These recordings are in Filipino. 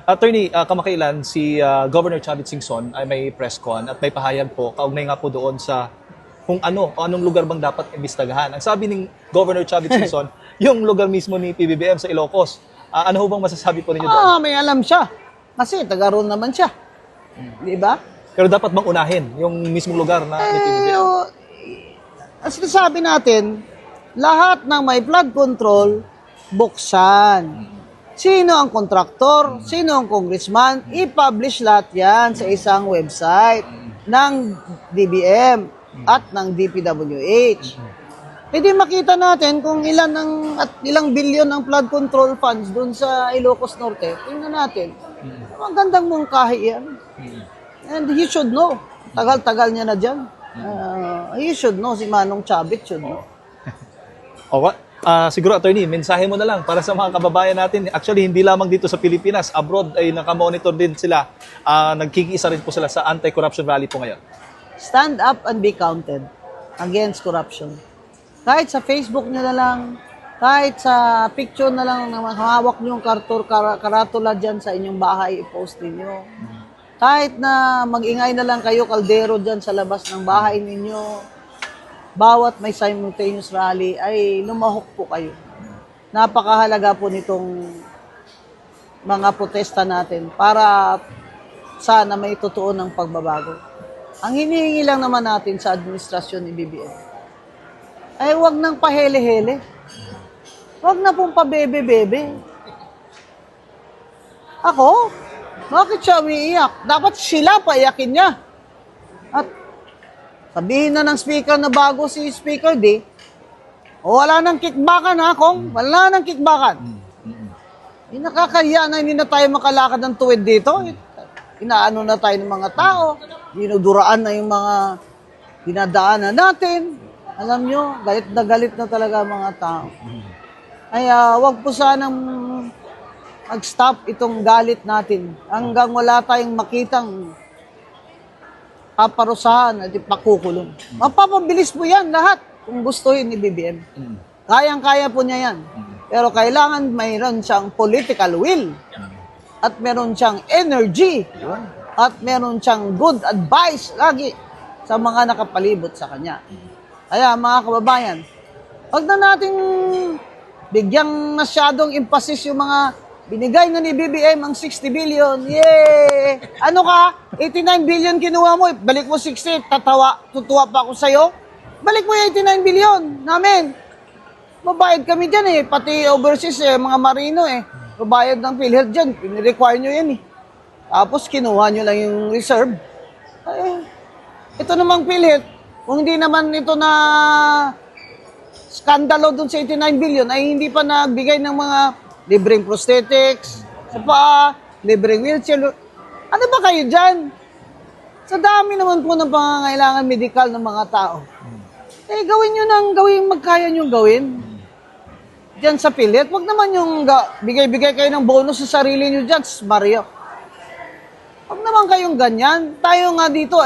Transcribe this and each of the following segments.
Attorney, kamakailan si Governor Chavit Singson ay may press con at may pahayag po, kaugnay nga po doon sa kung ano o anong lugar bang dapat imbestagahan. Ang sabi ng Governor Chavit Singson, yung lugar mismo ni PBBM sa Ilocos. Ano ho bang masasabi po ninyo doon? May alam siya. Kasi taga roon naman siya. Di ba? Pero dapat bang unahin yung mismong lugar na ni PBBM? Ang sinasabi natin, lahat ng may flood control, buksan. Sino ang kontraktor? Sino ang congressman? I-publish lahat yan sa isang website ng DBM at ng DPWH. Hindi makita natin kung ilang bilyon ang flood control funds doon sa Ilocos Norte. Tingnan natin. Ang gandang mungkahi yan. And he should know. Tagal-tagal niya na dyan. He should know. Si Manong Chavit should know. Siguro, attorney, mensahe mo na lang para sa mga kababayan natin. Actually, hindi lamang dito sa Pilipinas. Abroad ay nakamonitor din sila. Nagkikiisa rin po sila sa anti-corruption rally po ngayon. Stand up and be counted against corruption. Kahit sa Facebook nyo na lang, kahit sa picture na lang na hawak nyo yung karatula dyan sa inyong bahay, i-post ninyo. Kahit na mag-ingay na lang kayo, kaldero dyan sa labas ng bahay ninyo, bawat may simultaneous rally ay lumahok po kayo. Napakahalaga po nitong mga protesta natin para sana may totoo ng pagbabago. Ang hinihingi lang naman natin sa administrasyon ni BBM ay huwag nang pahele-hele. Huwag na pong pabebe-bebe. Ako? Bakit siya umiiyak? Dapat sila paiyakin niya. At sabihin na ng speaker na bago si Speaker D, wala nang kickbackan ha, Kong? Wala nang kickbackan. Nakakahiya na hindi na tayo makalakad ng tuwid dito. Inaano na tayo ng mga tao. Dinuduraan na yung mga dinadaanan natin. Alam nyo, galit na talaga mga tao. Kaya wag po sanang mag-stop itong galit natin hanggang wala tayong makitang paparusahan at ipakukulong. Mapapabilis po yan lahat kung gustuhin ni BBM. Kayang-kaya po niya yan. Pero kailangan mayroon siyang political will at meron siyang energy at meron siyang good advice lagi sa mga nakapalibot sa kanya. Kaya mga kababayan, wag na nating bigyang masyadong emphasis yung mga binigay na ni BBM ang 60 billion. Yay! Ano ka? 89 billion kinuha mo. Balik mo 60. Tutuwa pa ako sa'yo. Balik mo yung 89 billion namin. Mabayad kami dyan eh. Pati overseas mga marino mabayad ng PhilHealth dyan. Pinirequire nyo yan eh. Tapos kinuha nyo lang yung reserve. Ito namang PhilHealth. Kung hindi naman ito na skandalo dun sa 89 billion ay hindi pa nagbigay ng mga libreng prosthetics, sa paa, libreng wheelchair. Ano ba kayo dyan? Sa dami naman po ng pangangailangan medikal ng mga tao. Gawin nyo nang gawin, magkaya nyo gawin. Diyan sa PhilHealth, wag naman yung bigay-bigay kayo ng bonus sa sarili nyo dyan, Mario. Wag naman kayong ganyan. Tayo nga dito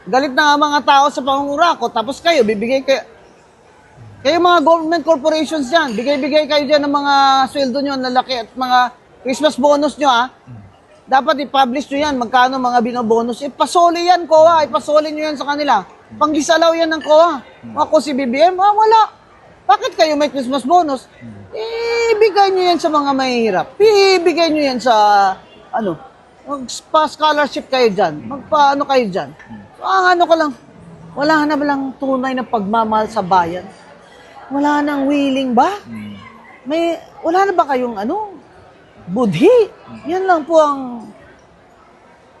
galit na nga mga tao sa pangungurako, tapos kayo, bibigay kayo. Kayo mga government corporations dyan, bigay-bigay kayo dyan ng mga sweldo nyo na laki at mga Christmas bonus nyo Dapat i-publish nyo yan, magkano mga binobonus. Ipasoli yan, COA, ipasoli nyo yan sa kanila. Panggisalaw yan ng COA. Ako si BBM, wala. Bakit kayo may Christmas bonus? Ibigay nyo yan sa mga mahihirap. Ibigay nyo yan sa, magpa-scholarship kayo dyan. Magpa-ano kayo dyan. Ang ko lang, wala na balang tunay na pagmamahal sa bayan? Wala nang willing ba? Wala na ba kayong budhi? Yan lang po ang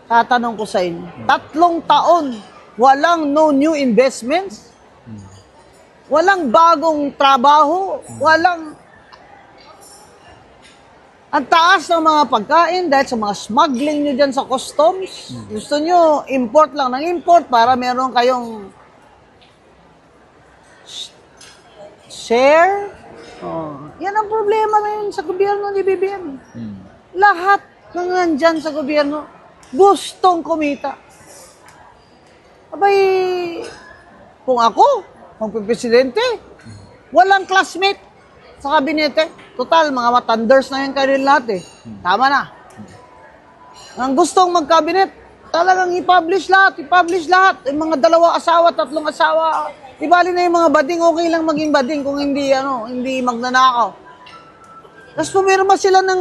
tatanong ko sa inyo. 3 taon, walang no new investments, walang bagong trabaho, ang taas ng mga pagkain dahil sa mga smuggling nyo dyan sa customs. Gusto nyo, import lang ng import para meron kayong share. Yan ang problema ngayon sa gobyerno ni BBM. Lahat ng nandyan sa gobyerno gustong kumita. Abay, kung ako, magpipresidente, walang classmate sa kabinete. Total, mga matanders na yan kayo lahat Tama na. Ang gustong mag-cabinet, talagang i-publish lahat. Yung mga 2 asawa, 3 asawa. Di bali na yung mga bading, okay lang maging bading kung hindi magnanakaw. Tapos pumirma sila ng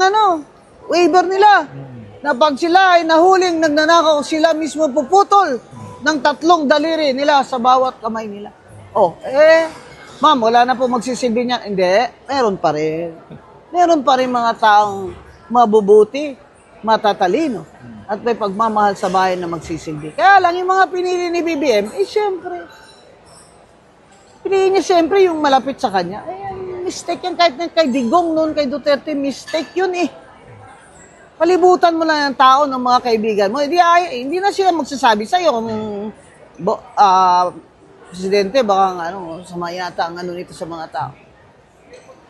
waiver nila. Na pag sila ay nahuling nagnanakaw, sila mismo puputol ng 3 daliri nila sa bawat kamay nila. Ma'am, wala na po magsisilbi niyan. Hindi, meron pa rin. Meron pa rin mga taong mabubuti, matatalino, at may pagmamahal sa bayan na magsisilbi. Kaya lang, yung mga pinili ni BBM, syempre, pinili niya syempre yung malapit sa kanya. Mistake yan, kahit kay Digong noon, kay Duterte, mistake yun Palibutan mo lang ang tao ng mga kaibigan mo. Hindi na sila magsasabi sa'yo kung presidente, baka sama yata ang nito sa mga tao.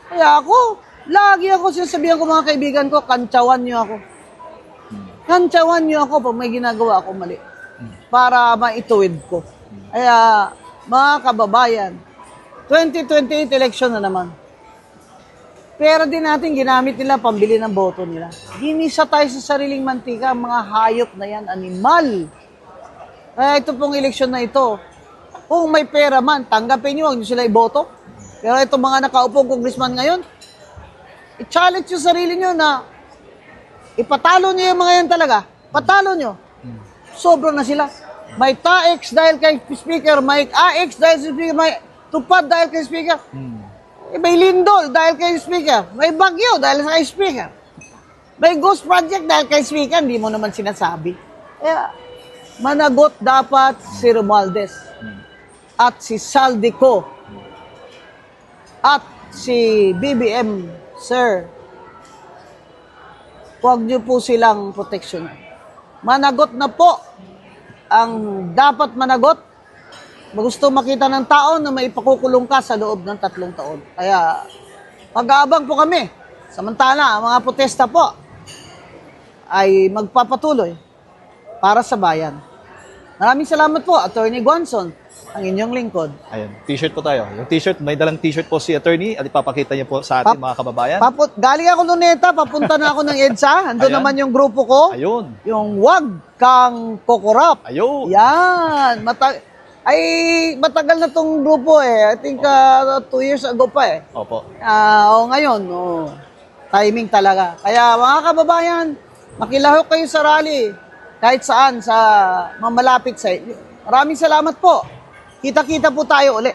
Kaya lagi ako sinasabihan ko mga kaibigan ko, kantsawan niyo ako. Kantsawan niyo ako pag may ginagawa ako mali. Para maituwid ko. Kaya, mga kababayan, 2028 election na naman. Pera din natin ginamit nila pambili ng boto nila. Ginisa tayo sa sariling mantika, mga hayop na yan, animal. Kaya ito pong eleksyon na ito, kung may pera man, tanggapin nyo, huwag nyo sila iboto. Pero itong mga nakaupong congressman ngayon, i-challenge yung sarili nyo na ipatalo nyo yung mga yan talaga. Patalo nyo. Sobrang na sila. May TAEX dahil kay speaker, may AX dahil kay speaker, may tupad dahil kay speaker. May lindol dahil kay speaker. May bagyo dahil kay speaker. May ghost project dahil kay speaker. Hindi mo naman sinasabi. Kaya, managot dapat si Romualdez at si Saldico at si BBM, sir. Huwag niyo po silang proteksyonan. Managot na po ang dapat managot. Gusto makita ng tao na may ipakukulong ka sa loob ng 3 taon. Kaya, mag-aabang po kami. Samantala, ang mga protesta po ay magpapatuloy para sa bayan. Maraming salamat po, Attorney Guanzon, ang inyong lingkod. Ayun, t-shirt po tayo. Yung t-shirt, may dalang t-shirt po si attorney at ipapakita niya po sa ating mga kababayan. Galing ako Luneta, papunta na ako ng EDSA. Ando Ayan. naman yung grupo ko. Ayun. Yung Wag Kang Kokorap. Ayun. Yan. Matagal na tong grupo I think 2 years ago pa Opo. Ngayon, timing talaga. Kaya mga kababayan, makilahok kayo sa rally kahit saan sa mamalapit sa inyo. Maraming salamat po. Kita-kita po tayo uli.